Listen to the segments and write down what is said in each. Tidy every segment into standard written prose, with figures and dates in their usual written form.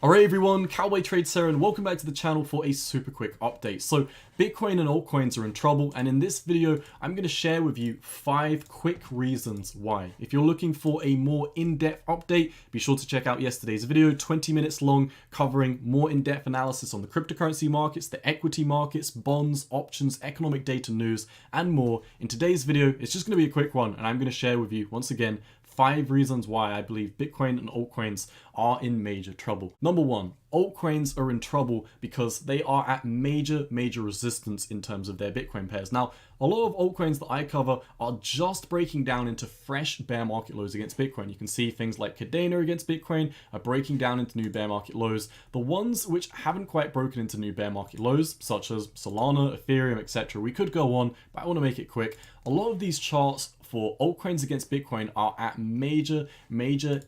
Alright everyone, Cowboy Trades here and welcome back to the channel for a super quick update. So Bitcoin and altcoins are in trouble, and in this video I'm going to share with you 5 quick reasons why. If you're looking for a more in-depth update, be sure to check out yesterday's video, 20 minutes long, covering more in-depth analysis on the cryptocurrency markets, the equity markets, bonds, options, economic data news, and more. In today's video, it's just going to be a quick one, and I'm going to share with you, once again, 5 reasons why I believe Bitcoin and altcoins are in major trouble. Number 1, altcoins are in trouble because they are at major resistance in terms of their Bitcoin pairs. Now, a lot of altcoins that I cover are just breaking down into fresh bear market lows against Bitcoin. You can see things like Cardano against Bitcoin are breaking down into new bear market lows. The ones which haven't quite broken into new bear market lows, such as Solana, Ethereum, etc. We could go on, but I want to make it quick. A lot of these charts for altcoins against Bitcoin are at major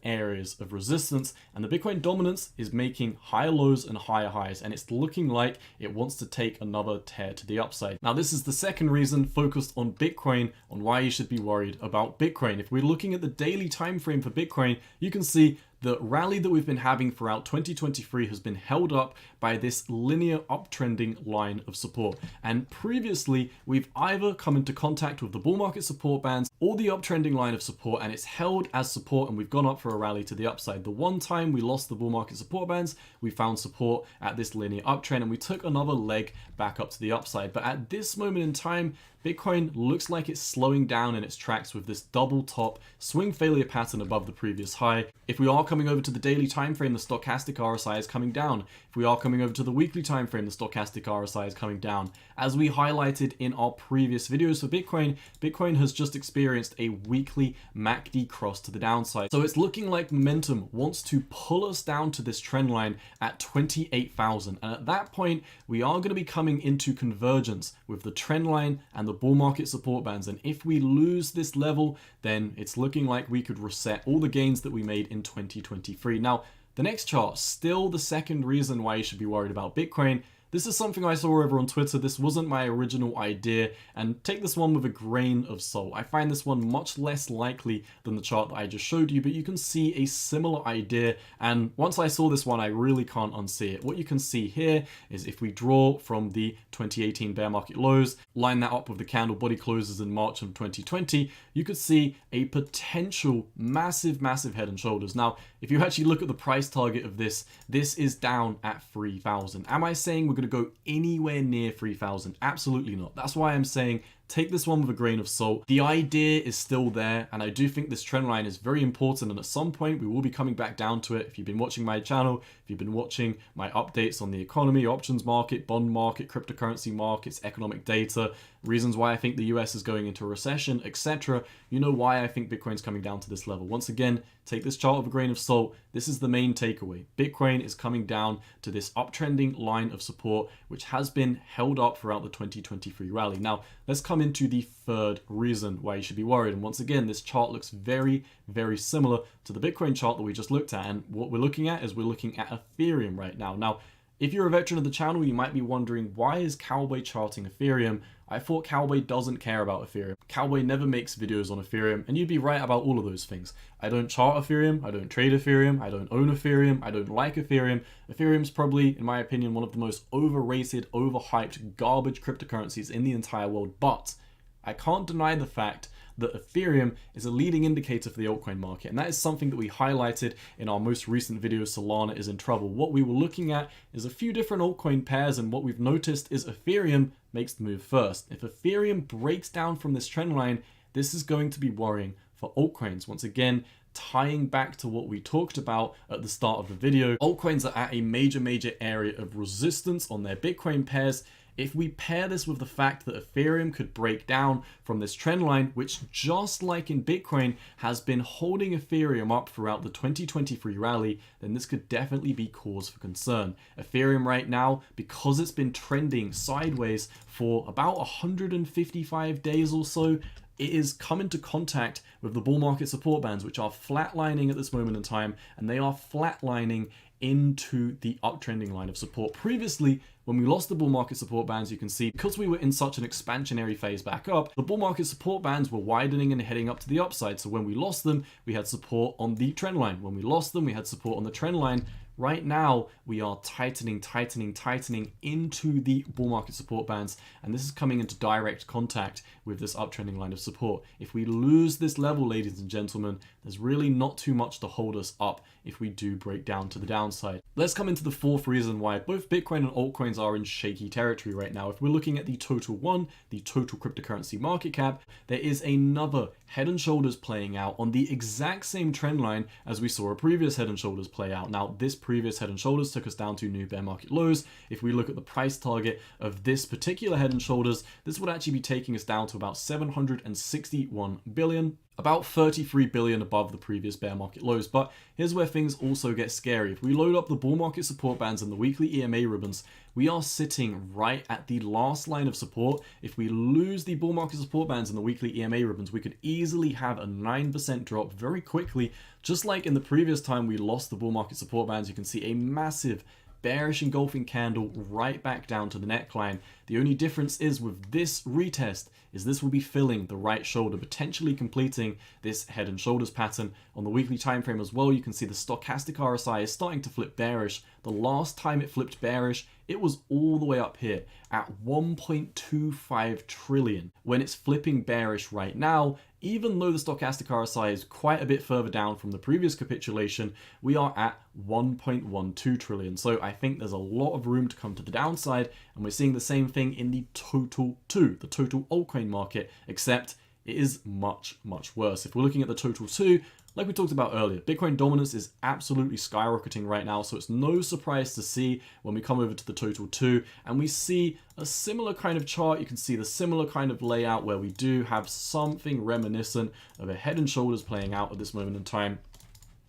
areas of resistance, and the Bitcoin dominance is making higher lows and higher highs, and it's looking like it wants to take another tear to the upside. Now, this is the second reason focused on Bitcoin, on why you should be worried about Bitcoin. If we're looking at the daily time frame for Bitcoin, you can see the rally that we've been having throughout 2023 has been held up by this linear uptrending line of support. And previously, we've either come into contact with the bull market support bands or the uptrending line of support, and it's held as support, and we've gone up for a rally to the upside. The one time we lost the bull market support bands, we found support at this linear uptrend, and we took another leg back up to the upside. But at this moment in time, Bitcoin looks like it's slowing down in its tracks with this double top swing failure pattern above the previous high. If we are coming over to the daily time frame, the stochastic RSI is coming down. If we are coming over to the weekly time frame, the stochastic RSI is coming down. As we highlighted in our previous videos for Bitcoin, Bitcoin has just experienced a weekly MACD cross to the downside. So it's looking like momentum wants to pull us down to this trend line at 28,000. And at that point, we are going to be coming into convergence with the trend line and the bull market support bands. And if we lose this level, then it's looking like we could reset all the gains that we made in 2023. Now, the next chart, still the second reason why you should be worried about Bitcoin. This is something I saw over on Twitter. This wasn't my original idea, and take this one with a grain of salt. I find this one much less likely than the chart that I just showed you, but you can see a similar idea, and once I saw this one, I really can't unsee it. What you can see here is if we draw from the 2018 bear market lows, line that up with the candle body closes in March of 2020, you could see a potential massive head and shoulders. Now, if you actually look at the price target of this is down at 3,000. Am I saying we're going to go anywhere near 3,000? Absolutely not. That's why I'm saying take this one with a grain of salt. The idea is still there, and I do think this trend line is very important, and at some point we will be coming back down to it. If you've been watching my channel, if you've been watching my updates on the economy, options market, bond market, cryptocurrency markets, economic data, reasons why I think the US is going into a recession, etc., you know why I think Bitcoin's coming down to this level. Once again, take this chart with a grain of salt. This is the main takeaway. Bitcoin is coming down to this uptrending line of support, which has been held up throughout the 2023 rally. Now, let's come into the third reason why you should be worried. And once again, this chart looks very similar to the Bitcoin chart that we just looked at. And what we're looking at is we're looking at Ethereum right now. Now, if you're a veteran of the channel, you might be wondering, why is Cowboy charting Ethereum? I thought Cowboy doesn't care about Ethereum. Cowboy never makes videos on Ethereum, and you'd be right about all of those things. I don't chart Ethereum, I don't trade Ethereum, I don't own Ethereum, I don't like Ethereum. Ethereum's probably, in my opinion, one of the most overrated, overhyped, garbage cryptocurrencies in the entire world, but I can't deny the fact that Ethereum is a leading indicator for the altcoin market, and that is something that we highlighted in our most recent video, Solana is in trouble. What we were looking at is a few different altcoin pairs, and what we've noticed is Ethereum makes the move first. If Ethereum breaks down from this trend line, this is going to be worrying for altcoins. Once again, tying back to what we talked about at the start of the video, altcoins are at a major area of resistance on their Bitcoin pairs. If we pair this with the fact that Ethereum could break down from this trend line, which just like in Bitcoin has been holding Ethereum up throughout the 2023 rally, then this could definitely be cause for concern. Ethereum right now, because it's been trending sideways for about 155 days or so, it is come into contact with the bull market support bands, which are flatlining at this moment in time, and they are flatlining into the uptrending line of support. Previously, when we lost the bull market support bands, you can see because we were in such an expansionary phase back up, the bull market support bands were widening and heading up to the upside. So when we lost them, we had support on the trend line. When we lost them, we had support on the trend line. right now we are tightening into the bull market support bands, and this is coming into direct contact with this uptrending line of support. If we lose this level, ladies and gentlemen, there's really not too much to hold us up if we do break down to the downside. Let's come into the fourth reason why both Bitcoin and altcoins are in shaky territory right now. If we're looking at the total cryptocurrency market cap, there is another head and shoulders playing out on the exact same trend line as we saw a previous head and shoulders play out. Now, this previous head and shoulders took us down to new bear market lows. If we look at the price target of this particular head and shoulders, this would actually be taking us down to about 761 billion, about 33 billion above the previous bear market lows. But here's where things also get scary. If we load up the bull market support bands and the weekly EMA ribbons, we are sitting right at the last line of support. If we lose the bull market support bands and the weekly EMA ribbons, we could easily have a 9% drop very quickly. Just like in the previous time we lost the bull market support bands, you can see a massive bearish engulfing candle right back down to the neckline. The only difference is with this retest is this will be filling the right shoulder, potentially completing this head and shoulders pattern. On the weekly time frame as well, you can see the stochastic RSI is starting to flip bearish. The last time it flipped bearish, it was all the way up here at 1.25 trillion. When it's flipping bearish right now, even though the stochastic RSI is quite a bit further down from the previous capitulation, we are at 1.12 trillion. So I think there's a lot of room to come to the downside, and we're seeing the same thing in the total altcoin market, except it is much worse. If we're looking at the total 2, like we talked about earlier, Bitcoin dominance is absolutely skyrocketing right now, so it's no surprise to see when we come over to the total 2 and we see a similar kind of chart. You can see the similar kind of layout where we do have something reminiscent of a head and shoulders playing out at this moment in time,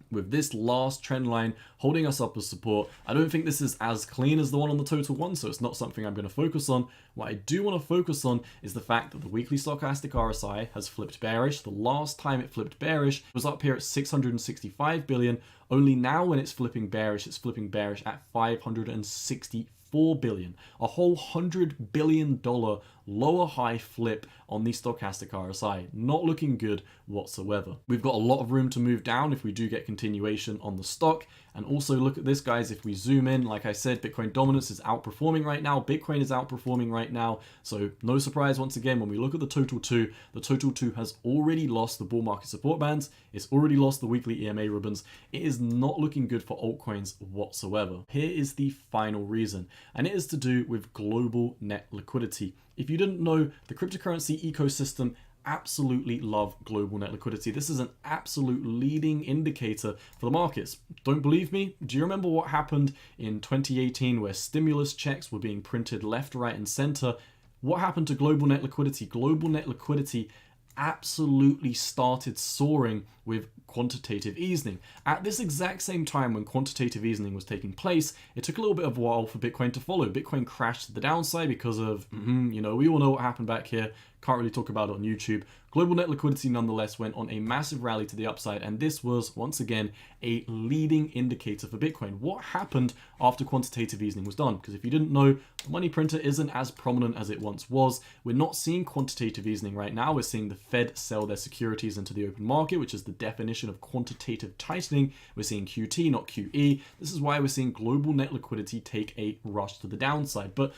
with this last trend line holding us up as support. I don't think this is as clean as the one on the total 1, so it's not something I'm going to focus on. What I do want to focus on is the fact that the weekly stochastic RSI has flipped bearish. The last time it flipped bearish was up here at 665 billion. Only now when it's flipping bearish at 564 billion. A whole $100 billion lower high flip on the stochastic RSI. Not looking good whatsoever. We've got a lot of room to move down if we do get continuation on the stock. And also look at this, guys. If we zoom in, like I said, Bitcoin dominance is outperforming right now. Bitcoin is outperforming right now. So no surprise once again, when we look at the total 2, the total 2 has already lost the bull market support bands. It's already lost the weekly EMA ribbons. It is not looking good for altcoins whatsoever. Here is the final reason, and it is to do with global net liquidity. If you didn't know, the cryptocurrency ecosystem absolutely love global net liquidity. This is an absolute leading indicator for the markets. Don't believe me? Do you remember what happened in 2018 where stimulus checks were being printed left, right, and center? What happened to global net liquidity? Global net liquidity absolutely started soaring with quantitative easing. At this exact same time when quantitative easing was taking place, it took a little bit of a while for Bitcoin to follow. Bitcoin crashed to the downside because of, we all know what happened back here. Can't really talk about it on YouTube. Global net liquidity nonetheless went on a massive rally to the upside, and this was once again a leading indicator for Bitcoin. What happened after quantitative easing was done? Because if you didn't know, the money printer isn't as prominent as it once was. We're not seeing quantitative easing right now. We're seeing the Fed sell their securities into the open market, which is the definition of quantitative tightening. We're seeing QT, not QE. This is why we're seeing global net liquidity take a rush to the downside. But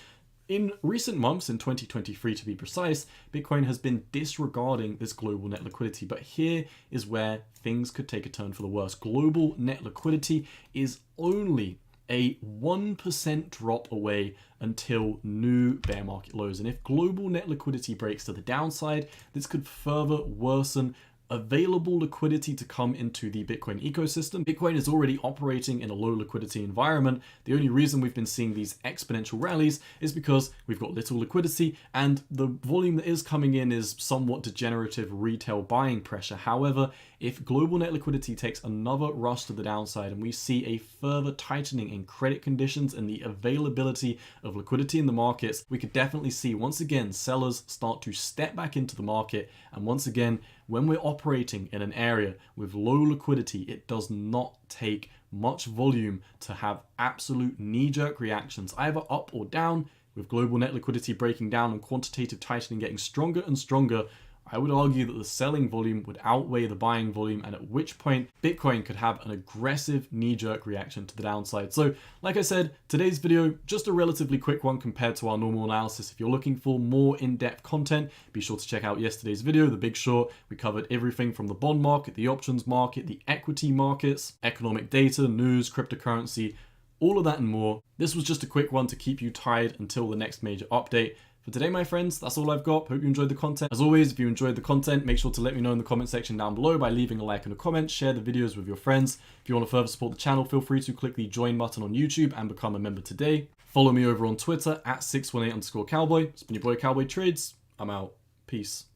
in recent months, in 2023 to be precise, Bitcoin has been disregarding this global net liquidity. But here is where things could take a turn for the worse. Global net liquidity is only a 1% drop away until new bear market lows. And if global net liquidity breaks to the downside, this could further worsen available liquidity to come into the Bitcoin ecosystem. Bitcoin is already operating in a low liquidity environment. The only reason we've been seeing these exponential rallies is because we've got little liquidity and the volume that is coming in is somewhat degenerative retail buying pressure. However, if global net liquidity takes another rush to the downside and we see a further tightening in credit conditions and the availability of liquidity in the markets, we could definitely see once again sellers start to step back into the market. And once again, when we're operating in an area with low liquidity, it does not take much volume to have absolute knee-jerk reactions, either up or down. With global net liquidity breaking down and quantitative tightening getting stronger and stronger, I would argue that the selling volume would outweigh the buying volume, and at which point Bitcoin could have an aggressive knee-jerk reaction to the downside. So like I said, today's video, just a relatively quick one compared to our normal analysis. If you're looking for more in-depth content, be sure to check out yesterday's video, The Big Short. We covered everything from the bond market, the options market, the equity markets, economic data, news, cryptocurrency, all of that and more. This was just a quick one to keep you tired until the next major update. For today, my friends, that's all I've got. Hope you enjoyed the content. As always, if you enjoyed the content, make sure to let me know in the comment section down below by leaving a like and a comment. Share the videos with your friends. If you want to further support the channel, feel free to click the join button on YouTube and become a member today. Follow me over on Twitter at 618_cowboy. It's been your boy Cowboy Trades. I'm out. Peace.